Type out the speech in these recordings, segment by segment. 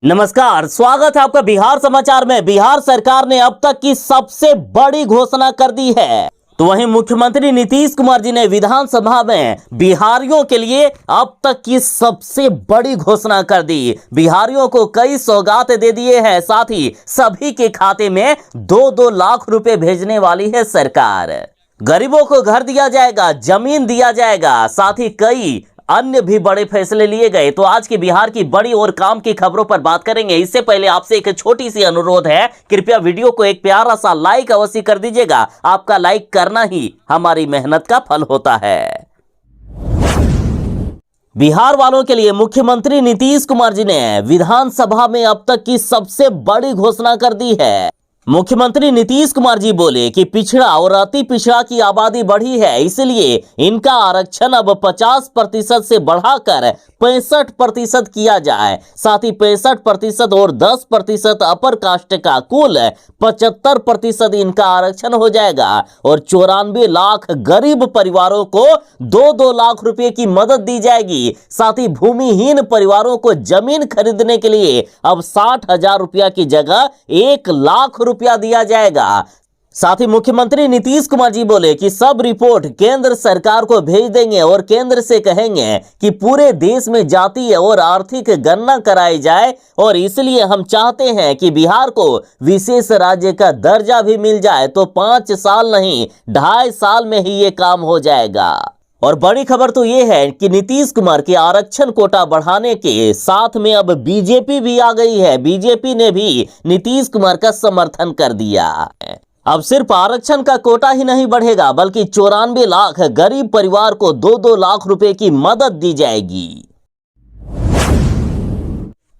नमस्कार, स्वागत है आपका बिहार समाचार में। बिहार सरकार ने अब तक की सबसे बड़ी घोषणा कर दी है। तो वहीं मुख्यमंत्री नीतीश कुमार जी ने विधानसभा में बिहारियों के लिए अब तक की सबसे बड़ी घोषणा कर दी। बिहारियों को कई सौगात दे दिए हैं, साथ ही सभी के खाते में 2-2 लाख रुपए भेजने वाली है सरकार। गरीबों को घर दिया जाएगा, जमीन दिया जाएगा, साथ ही कई अन्य भी बड़े फैसले लिए गए। तो आज की बिहार की बड़ी और काम की खबरों पर बात करेंगे। इससे पहले आपसे एक छोटी सी अनुरोध है, कृपया वीडियो को एक प्यारा सा लाइक अवश्य कर दीजिएगा। आपका लाइक करना ही हमारी मेहनत का फल होता है। बिहार वालों के लिए मुख्यमंत्री नीतीश कुमार जी ने विधानसभा में अब तक की सबसे बड़ी घोषणा कर दी है। मुख्यमंत्री नीतीश कुमार जी बोले कि पिछड़ा और अति पिछड़ा की आबादी बढ़ी है, इसलिए इनका आरक्षण अब 50% से बढ़ाकर 65% किया जाए। साथ ही 65% और 10% अपर कास्ट का कुल 75% इनका आरक्षण हो जाएगा और 94 लाख गरीब परिवारों को 2-2 लाख रुपए की मदद दी जाएगी। साथ ही भूमिहीन परिवारों को जमीन खरीदने के लिए अब 60,000 रुपया की जगह 1 लाख रुपया दिया जाएगा। साथ ही मुख्यमंत्री नीतीश कुमार जी बोले कि सब रिपोर्ट केंद्र सरकार को भेज देंगे और केंद्र से कहेंगे कि पूरे देश में जातीय और आर्थिक गणना कराई जाए और इसलिए हम चाहते हैं कि बिहार को विशेष राज्य का दर्जा भी मिल जाए। तो 5 साल नहीं, 2.5 साल में ही ये काम हो जाएगा। और बड़ी खबर तो ये है कि नीतीश कुमार के आरक्षण कोटा बढ़ाने के साथ में अब बीजेपी भी आ गई है। बीजेपी ने भी नीतीश कुमार का समर्थन कर दिया। अब सिर्फ आरक्षण का कोटा ही नहीं बढ़ेगा, बल्कि 94 लाख गरीब परिवार को 2-2 लाख रुपए की मदद दी जाएगी।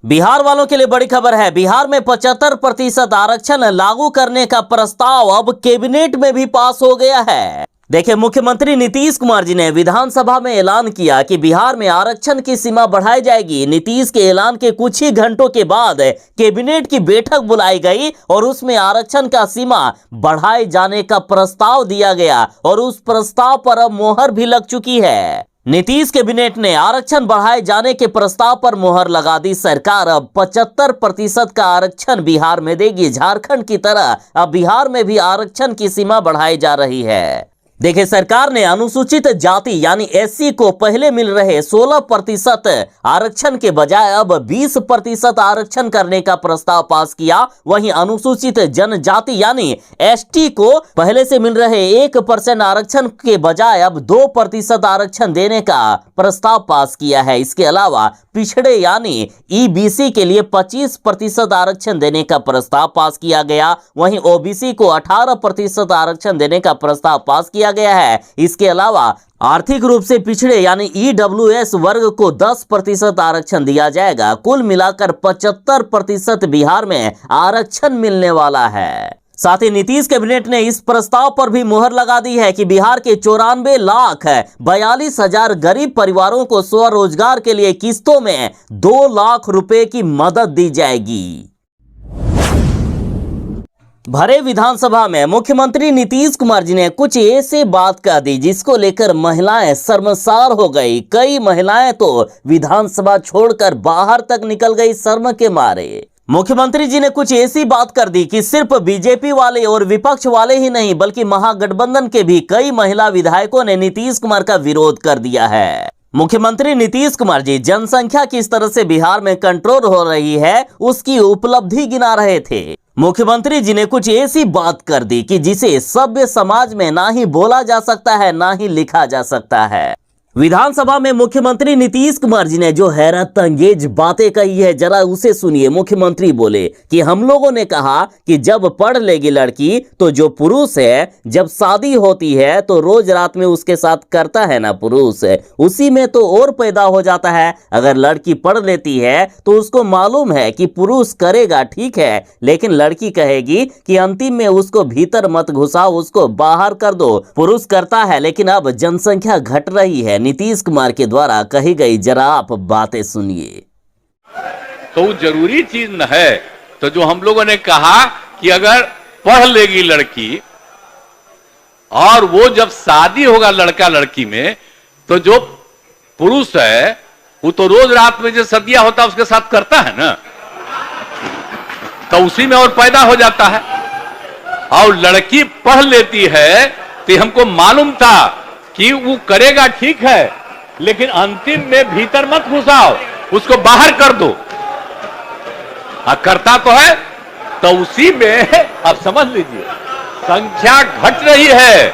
बिहार वालों के लिए बड़ी खबर है। बिहार में 75% आरक्षण लागू करने का प्रस्ताव अब कैबिनेट में भी पास हो गया है। देखिए, मुख्यमंत्री नीतीश कुमार जी ने विधानसभा में ऐलान किया कि बिहार में आरक्षण की सीमा बढ़ाई जाएगी। नीतीश के ऐलान के कुछ ही घंटों के बाद कैबिनेट की बैठक बुलाई गई और उसमें आरक्षण का सीमा बढ़ाए जाने का प्रस्ताव दिया गया और उस प्रस्ताव पर अब मोहर भी लग चुकी है। नीतीश कैबिनेट ने आरक्षण बढ़ाए जाने के प्रस्ताव पर मोहर लगा दी। सरकार अब 75% का आरक्षण बिहार में देगी। झारखंड की तरह अब बिहार में भी आरक्षण की सीमा बढ़ाई जा रही है। देखिए, सरकार ने अनुसूचित जाति यानी एससी को पहले मिल रहे 16% आरक्षण के बजाय अब 20% आरक्षण करने का प्रस्ताव पास किया। वहीं अनुसूचित जनजाति यानी एसटी को पहले से मिल रहे 1% आरक्षण के बजाय अब 2% आरक्षण देने का प्रस्ताव पास किया है। इसके अलावा पिछड़े यानी ईबीसी के लिए 25% आरक्षण देने का प्रस्ताव पास किया गया। वहीं ओबीसी को 18% आरक्षण देने का प्रस्ताव पास किया गया है। इसके अलावा आर्थिक रूप से पिछड़े यानी ईडब्ल्यूएस वर्ग को 10% आरक्षण दिया जाएगा। कुल मिलाकर 75% बिहार में आरक्षण मिलने वाला है। साथ ही नीतीश कैबिनेट ने इस प्रस्ताव पर भी मुहर लगा दी है कि बिहार के 94 लाख 42 हजार गरीब परिवारों को स्वरोजगार के लिए किस्तों में 2 लाख रुपए की मदद दी जाएगी। भरे विधानसभा में मुख्यमंत्री नीतीश कुमार जी ने कुछ ऐसे बात कह दी जिसको लेकर महिलाएं शर्मसार हो गई। कई महिलाएं तो विधानसभा छोड़कर बाहर तक निकल गई शर्म के मारे। मुख्यमंत्री जी ने कुछ ऐसी बात कर दी कि सिर्फ बीजेपी वाले और विपक्ष वाले ही नहीं, बल्कि महागठबंधन के भी कई महिला विधायकों ने नीतीश कुमार का विरोध कर दिया है। मुख्यमंत्री नीतीश कुमार जी जनसंख्या किस तरह से बिहार में कंट्रोल हो रही है उसकी उपलब्धि गिना रहे थे। मुख्यमंत्री जी ने कुछ ऐसी बात कर दी कि जिसे सभ्य समाज में ना ही बोला जा सकता है ना ही लिखा जा सकता है। विधानसभा में मुख्यमंत्री नीतीश कुमार जी ने जो हैरत अंगेज बातें कही है, जरा उसे सुनिए। मुख्यमंत्री बोले कि हम लोगों ने कहा कि जब पढ़ लेगी लड़की तो जो पुरुष है, जब शादी होती है तो रोज रात में उसके साथ करता है ना पुरुष, उसी में तो और पैदा हो जाता है। अगर लड़की पढ़ लेती है तो उसको मालूम है कि पुरुष करेगा, ठीक है, लेकिन लड़की कहेगी कि अंतिम में उसको भीतर मत घुसाओ, उसको बाहर कर दो। पुरुष करता है, लेकिन अब जनसंख्या घट रही है। नीतीश कुमार के द्वारा कही गई जरा आप बातें सुनिए। तो जरूरी चीज न है। तो जो हम लोगों ने कहा कि अगर पढ़ लेगी लड़की और वो जब शादी होगा लड़का लड़की में, तो जो पुरुष है वो तो रोज रात में जो सदिया होता है उसके साथ करता है ना। तो उसी में और पैदा हो जाता है। और लड़की पढ़ लेती है तो हमको मालूम था कि वो करेगा ठीक है, लेकिन अंतिम में भीतर मत घुसाओ, उसको बाहर कर दो। करता तो है, तो उसी में आप समझ लीजिए संख्या घट रही है।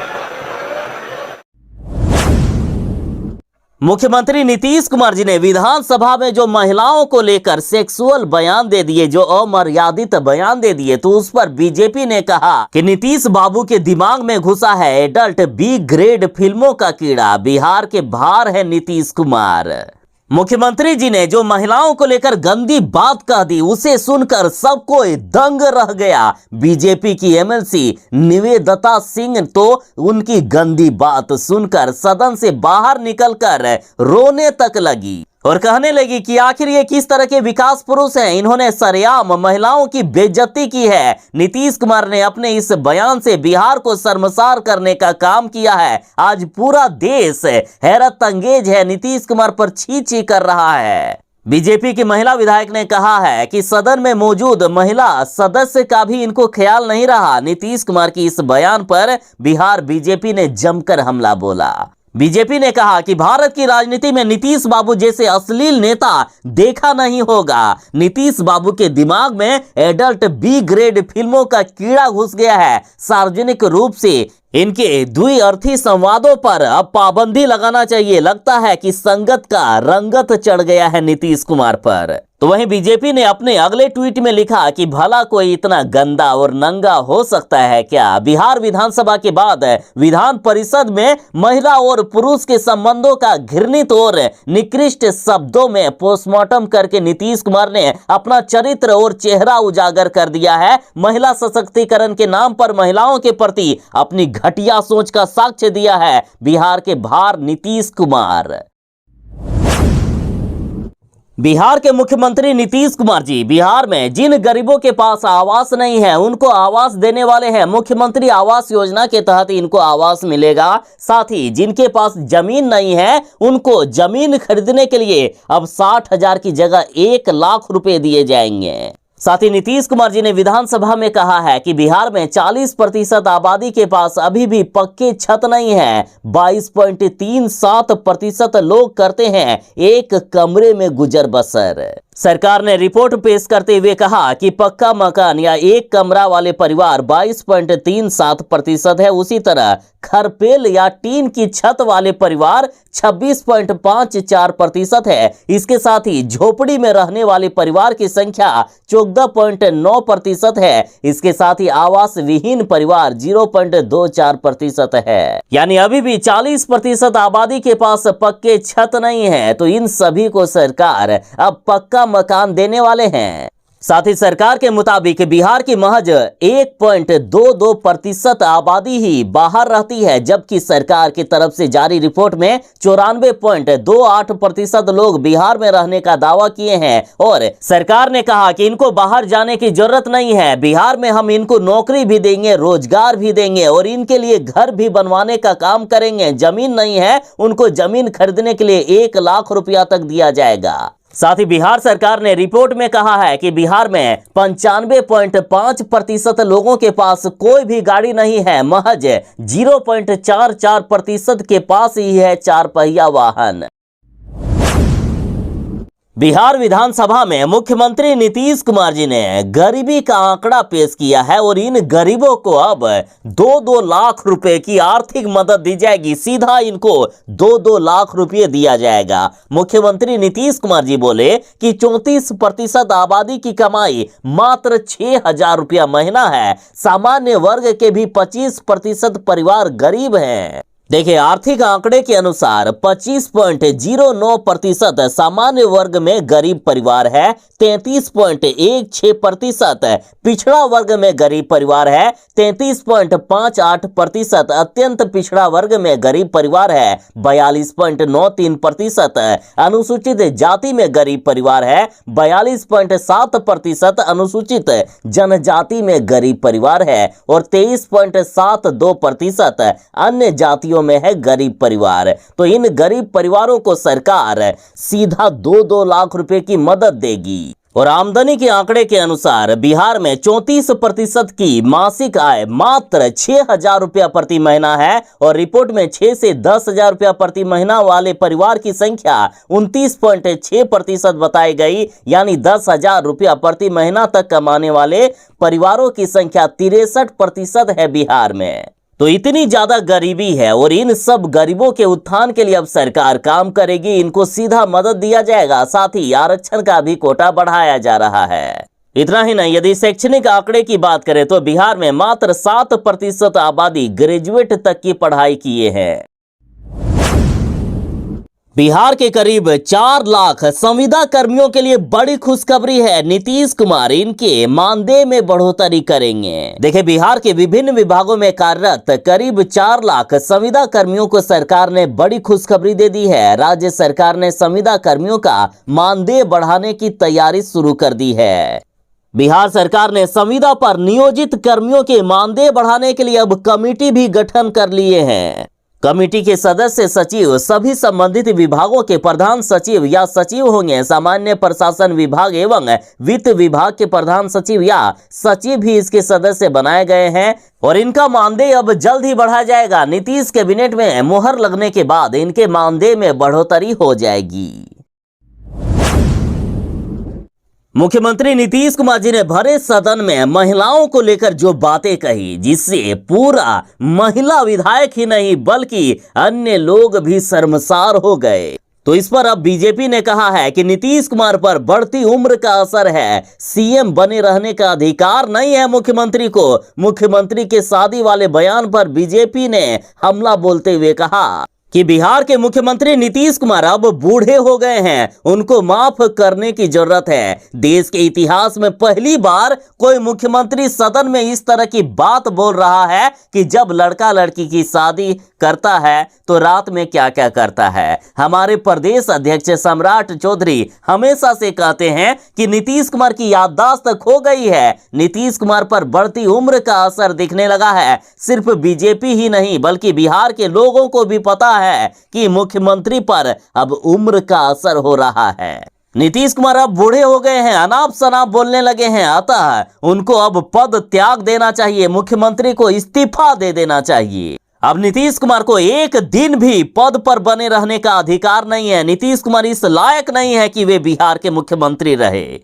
मुख्यमंत्री नीतीश कुमार जी ने विधानसभा में जो महिलाओं को लेकर सेक्सुअल बयान दे दिए, जो अमर्यादित बयान दे दिए, तो उस पर बीजेपी ने कहा कि नीतीश बाबू के दिमाग में घुसा है एडल्ट बी ग्रेड फिल्मों का कीड़ा, बिहार के बाहर है नीतीश कुमार। मुख्यमंत्री जी ने जो महिलाओं को लेकर गंदी बात कह दी, उसे सुनकर सब कोई दंग रह गया। बीजेपी की एमएलसी निवेदिता सिंह तो उनकी गंदी बात सुनकर सदन से बाहर निकलकर रोने तक लगी और कहने लगी कि आखिर ये किस तरह के विकास पुरुष हैं, इन्होंने सरेआम महिलाओं की बेइज्जती की है। नीतीश कुमार ने अपने इस बयान से बिहार को शर्मसार करने का काम किया है। आज पूरा देश हैरत अंगेज है, नीतीश कुमार पर छी छी कर रहा है। बीजेपी की महिला विधायक ने कहा है कि सदन में मौजूद महिला सदस्य का भी इनको ख्याल नहीं रहा। नीतीश कुमार की इस बयान पर बिहार बीजेपी ने जमकर हमला बोला। बीजेपी ने कहा कि भारत की राजनीति में नीतीश बाबू जैसे अश्लील नेता देखा नहीं होगा। नीतीश बाबू के दिमाग में एडल्ट बी ग्रेड फिल्मों का कीड़ा घुस गया है। सार्वजनिक रूप से इनके द्विअर्थी संवादों पर अब पाबंदी लगाना चाहिए। लगता है कि संगत का रंगत चढ़ गया है नीतीश कुमार पर। तो वहीं बीजेपी ने अपने अगले ट्वीट में लिखा कि भला कोई इतना गंदा और नंगा हो सकता है क्या। बिहार विधानसभा के बाद विधान परिषद में महिला और पुरुष के संबंधों का घृणित और निकृष्ट शब्दों में पोस्टमार्टम करके नीतीश कुमार ने अपना चरित्र और चेहरा उजागर कर दिया है। महिला सशक्तिकरण के नाम पर महिलाओं के प्रति अपनी घटिया सोच का साक्ष्य दिया है बिहार के बाहर नीतीश कुमार। बिहार के मुख्यमंत्री नीतीश कुमार जी बिहार में जिन गरीबों के पास आवास नहीं है उनको आवास देने वाले हैं। मुख्यमंत्री आवास योजना के तहत इनको आवास मिलेगा। साथ ही जिनके पास जमीन नहीं है उनको जमीन खरीदने के लिए अब 60,000 की जगह 1 लाख रुपए दिए जाएंगे। साथ ही नीतीश कुमार जी ने विधानसभा में कहा है कि बिहार में 40% आबादी के पास अभी भी पक्के छत नहीं है। 22.37% लोग करते हैं एक कमरे में गुजर बसर। सरकार ने रिपोर्ट पेश करते हुए कहा कि पक्का मकान या एक कमरा वाले परिवार 22.37% है। उसी तरह खरपेल या टीन की छत वाले परिवार 26.54% है। इसके साथ ही झोपड़ी में रहने वाले परिवार की संख्या 14.9% है। इसके साथ ही आवास विहीन परिवार 0.24% है। यानी अभी भी 40% आबादी के पास पक्के छत नहीं है। तो इन सभी को सरकार अब पक्का मकान देने वाले हैं। साथ ही सरकार के मुताबिक बिहार की महज 1.22% आबादी ही बाहर रहती है, जबकि सरकार की तरफ से जारी रिपोर्ट में 94.28% लोग बिहार में रहने का दावा किए हैं। और सरकार ने कहा कि इनको बाहर जाने की जरूरत नहीं है, बिहार में हम इनको नौकरी भी देंगे, रोजगार भी देंगे और इनके लिए घर भी बनवाने का काम करेंगे। जमीन नहीं है उनको जमीन खरीदने के लिए 1 लाख रुपया तक दिया जाएगा। साथ ही बिहार सरकार ने रिपोर्ट में कहा है कि बिहार में 95.5% लोगों के पास कोई भी गाड़ी नहीं है। महज 0.44% के पास ही है 4 पहिया वाहन। बिहार विधानसभा में मुख्यमंत्री नीतीश कुमार जी ने गरीबी का आंकड़ा पेश किया है और इन गरीबों को अब 2-2 लाख रुपए की आर्थिक मदद दी जाएगी। सीधा इनको 2-2 लाख रुपए दिया जाएगा। मुख्यमंत्री नीतीश कुमार जी बोले कि 34% आबादी की कमाई मात्र 6,000 रुपया महीना है। सामान्य वर्ग के भी 25% परिवार गरीब हैं। देखिए, आर्थिक आंकड़े के अनुसार 25.09% सामान्य वर्ग में गरीब परिवार है, 33.16% पिछड़ा वर्ग में गरीब परिवार है, 33.58% अत्यंत पिछड़ा वर्ग में गरीब परिवार है, 42.93% अनुसूचित जाति में गरीब परिवार है, 42.7% अनुसूचित जनजाति में गरीब परिवार है और 23.72% अन्य जातियों में है गरीब परिवार। तो इन गरीब परिवारों को सरकार सीधा 2-2 लाख रुपए की मदद देगी। और आमदनी के आंकड़े के अनुसार बिहार में 34% की मासिक आय मात्र 6,000 रुपया प्रति महीना है और रिपोर्ट में 6 से 10,000 रुपया प्रति महीना वाले परिवार की संख्या 29.6% बताई गई, यानी 10,000 रुपया प्रति महीना तक कमाने वाले परिवारों की संख्या 63% है बिहार में। तो इतनी ज्यादा गरीबी है और इन सब गरीबों के उत्थान के लिए अब सरकार काम करेगी, इनको सीधा मदद दिया जाएगा, साथ ही आरक्षण का भी कोटा बढ़ाया जा रहा है। इतना ही नहीं, यदि शैक्षणिक आंकड़े की बात करें तो बिहार में मात्र 7% आबादी ग्रेजुएट तक की पढ़ाई किए हैं। बिहार के करीब 4 लाख संविदा कर्मियों के लिए बड़ी खुशखबरी है। नीतीश कुमार इनके मानदेय में बढ़ोतरी करेंगे। देखिए, बिहार के विभिन्न विभागों में कार्यरत करीब 4 लाख संविदा कर्मियों को सरकार ने बड़ी खुशखबरी दे दी है। राज्य सरकार ने संविदा कर्मियों का मानदेय बढ़ाने की तैयारी शुरू कर दी है। बिहार सरकार ने संविदा पर नियोजित कर्मियों के मानदेय बढ़ाने के लिए अब कमेटी भी गठन कर लिए हैं। कमेटी के सदस्य सचिव सभी संबंधित विभागों के प्रधान सचिव या सचिव होंगे। सामान्य प्रशासन विभाग एवं वित्त विभाग के प्रधान सचिव या सचिव भी इसके सदस्य बनाए गए हैं और इनका मानदेय अब जल्द ही बढ़ाया जाएगा। नीतीश कैबिनेट में मुहर लगने के बाद इनके मानदेय में बढ़ोतरी हो जाएगी। मुख्यमंत्री नीतीश कुमार जी ने भरे सदन में महिलाओं को लेकर जो बातें कही, जिससे पूरा महिला विधायक ही नहीं बल्कि अन्य लोग भी शर्मसार हो गए। तो इस पर अब बीजेपी ने कहा है कि नीतीश कुमार पर बढ़ती उम्र का असर है, सीएम बने रहने का अधिकार नहीं है मुख्यमंत्री को। मुख्यमंत्री के शादी वाले बयान पर बीजेपी ने हमला बोलते हुए कहा कि बिहार के मुख्यमंत्री नीतीश कुमार अब बूढ़े हो गए हैं, उनको माफ करने की जरूरत है। देश के इतिहास में पहली बार कोई मुख्यमंत्री सदन में इस तरह की बात बोल रहा है कि जब लड़का लड़की की शादी करता है तो रात में क्या क्या करता है। हमारे प्रदेश अध्यक्ष सम्राट चौधरी हमेशा से कहते हैं कि नीतीश कुमार की याददाश्त खो गई है। नीतीश कुमार पर बढ़ती उम्र का असर दिखने लगा है। सिर्फ बीजेपी ही नहीं बल्कि बिहार के लोगों को भी पता है कि मुख्यमंत्री पर अब उम्र का असर हो रहा है। नीतीश कुमार अब बूढ़े हो गए हैं, अनाप शनाप बोलने लगे हैं, अतः उनको अब पद त्याग देना चाहिए, मुख्यमंत्री को इस्तीफा दे देना चाहिए। अब नीतीश कुमार को एक दिन भी पद पर बने रहने का अधिकार नहीं है। नीतीश कुमार इस लायक नहीं है कि वे बिहार के मुख्यमंत्री रहे।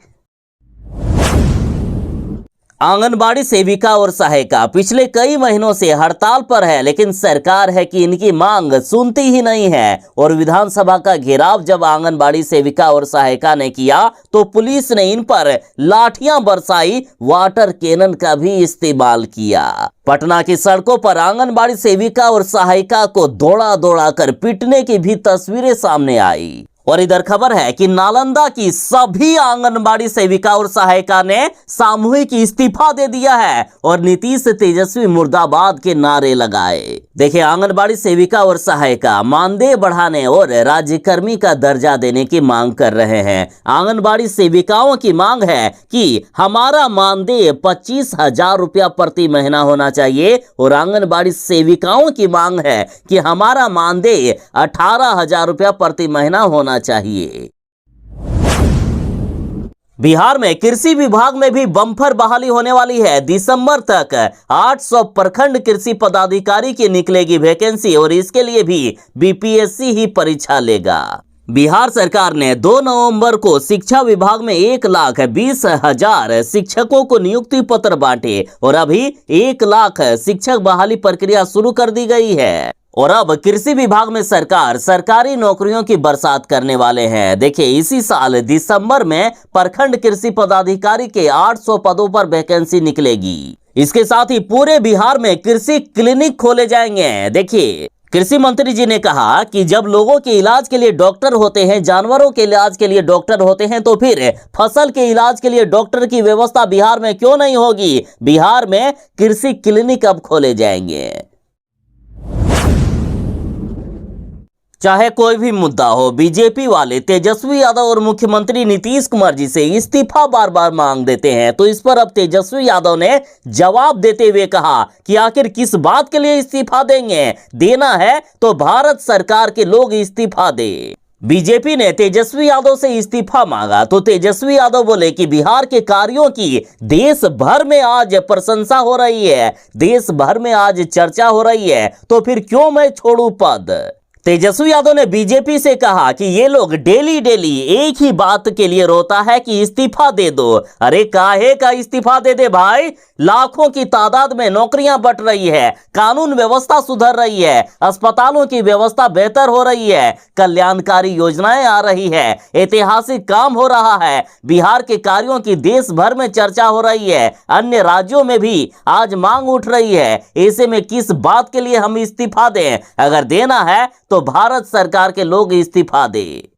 आंगनबाड़ी सेविका और सहायिका पिछले कई महीनों से हड़ताल पर है, लेकिन सरकार है कि इनकी मांग सुनती ही नहीं है। और विधानसभा का घेराव जब आंगनबाड़ी सेविका और सहायिका ने किया तो पुलिस ने इन पर लाठियां बरसाई, वाटर कैनन का भी इस्तेमाल किया। पटना की सड़कों पर आंगनबाड़ी सेविका और सहायिका को दौड़ा दौड़ा कर पीटने की भी तस्वीरें सामने आई। और इधर खबर है कि नालंदा की सभी आंगनबाड़ी सेविका और सहायिका ने सामूहिक इस्तीफा दे दिया है और नीतीश तेजस्वी मुर्दाबाद के नारे लगाए। देखिए, आंगनबाड़ी सेविका और सहायिका मानदेय बढ़ाने और राज्यकर्मी का दर्जा देने की मांग कर रहे हैं। आंगनबाड़ी सेविकाओं की मांग है कि हमारा मानदेय 25,000 रुपया प्रति महीना होना चाहिए और आंगनबाड़ी सेविकाओं की मांग है कि हमारा मानदेय 18,000 रुपया प्रति महीना होना चाहिए। बिहार में कृषि विभाग में भी बम्पर बहाली होने वाली है। दिसंबर तक 800 प्रखंड कृषि पदाधिकारी की निकलेगी वैकेंसी और इसके लिए भी बीपीएससी ही परीक्षा लेगा। बिहार सरकार ने 2 नवंबर को शिक्षा विभाग में 1,20,000 शिक्षकों को नियुक्ति पत्र बांटे और अभी 1 लाख शिक्षक बहाली प्रक्रिया शुरू कर दी गई है। और अब कृषि विभाग में सरकार सरकारी नौकरियों की बरसात करने वाले हैं। देखिए, इसी साल दिसंबर में प्रखंड कृषि पदाधिकारी के 800 पदों पर वैकेंसी निकलेगी। इसके साथ ही पूरे बिहार में कृषि क्लिनिक खोले जाएंगे। देखिए, कृषि मंत्री जी ने कहा कि जब लोगों के इलाज के लिए डॉक्टर होते हैं, जानवरों के इलाज के लिए डॉक्टर होते हैं, तो फिर फसल के इलाज के लिए डॉक्टर की व्यवस्था बिहार में क्यों नहीं होगी। बिहार में कृषि क्लिनिक अब खोले जाएंगे। चाहे कोई भी मुद्दा हो, बीजेपी वाले तेजस्वी यादव और मुख्यमंत्री नीतीश कुमार जी से इस्तीफा बार बार मांग देते हैं। तो इस पर अब तेजस्वी यादव ने जवाब देते हुए कहा कि आखिर किस बात के लिए इस्तीफा देंगे। देना है तो भारत सरकार के लोग इस्तीफा दे। बीजेपी ने तेजस्वी यादव से इस्तीफा मांगा तो तेजस्वी यादव बोले कि बिहार के कार्यों की देश भर में आज प्रशंसा हो रही है, देश भर में आज चर्चा हो रही है, तो फिर क्यों मैं छोड़ूं पद। तेजस्वी यादव ने बीजेपी से कहा कि ये लोग डेली डेली एक ही बात के लिए रोता है कि इस्तीफा दे दो। अरे काहे का इस्तीफा दे दे भाई, लाखों की तादाद में नौकरियां बंट रही है, कानून व्यवस्था सुधर रही है, अस्पतालों की व्यवस्था बेहतर हो रही है, कल्याणकारी योजनाएं आ रही है, ऐतिहासिक काम हो रहा है, बिहार के कार्यों की देश भर में चर्चा हो रही है, अन्य राज्यों में भी आज मांग उठ रही है। ऐसे में किस बात के लिए हम इस्तीफा दें? अगर देना है तो भारत सरकार के लोग इस्तीफा दे।